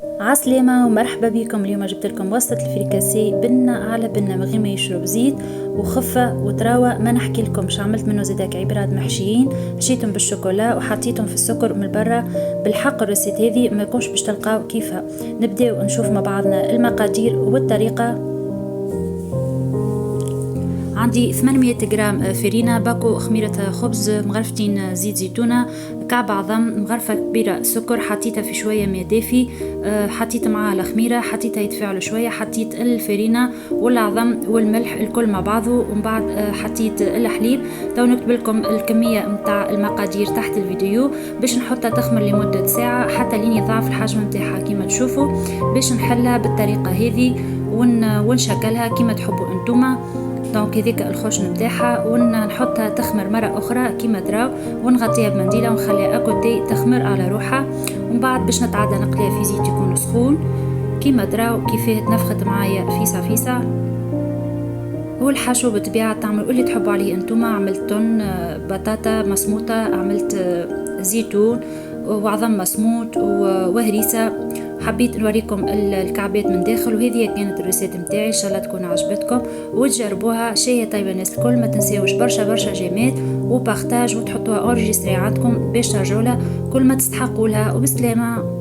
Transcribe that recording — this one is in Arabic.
عسلامة ومرحبا بكم. اليوم جبت لكم وصفة الفريكاسي بنة على بنة من غير ما يشرب زيت، وخفة وتراوة. ما نحكي لكم شو عملت منه زيدك عبارات محشيين، مشيتهم بالشوكولا وحطيتهم في السكر من برا. بالحق الريسيت هذه ما يكونش باش تلقاو كيفها. نبداو نشوف مع بعضنا المقادير والطريقة. عندي 800 جرام فرينة، باكو خميرة خبز، مغرفتين زيت زيتونة، كعب عظم، مغرفة كبيرة سكر، حطيتها في شوية ماء دافي، حطيت معاها الخميرة، حطيتها يتفاعلوا شوية، حطيت الفرينة والعظم والملح الكل مع بعضه، ومن بعد حطيت الحليب. تو نكتب لكم الكمية متاع المقادير تحت الفيديو باش نحطها تخمر لمدة ساعة حتى لين يضاعف الحجم متاعها كيما تشوفوا، باش نحلها بالطريقة هذه ونشكلها كيما تحبوا انتوما. دونك هذيك الخشن نتاعها ونحطها تخمر مرة أخرى كيما تراو، ونغطيها بمنديلة ونخليها أكوتي تخمر على روحها. ومن بعد باش نتعدى نقليها في زيت يكون سخون كيما تراو كيفاه تنفخت معايا فيسا فيسا. والحشو بطبيعة تعملوا اللي تحبوا عليه انتوما. عملت تون، بطاطا مسموطة، عملت زيتون وعظم مسموط وهريسة. حبيت نوريكم الكعبات من داخل، وهذه كانت الريسيت متاعي، ان شاء الله تكون عجبتكم وتجربوها. شيء طيبه الناس الكل، ما تنساوش برشا جيمات وبارتاج وتحطوها اورجستري عندكم باش ترجعوا لها كل ما تستحقوا لها. وبسلامه.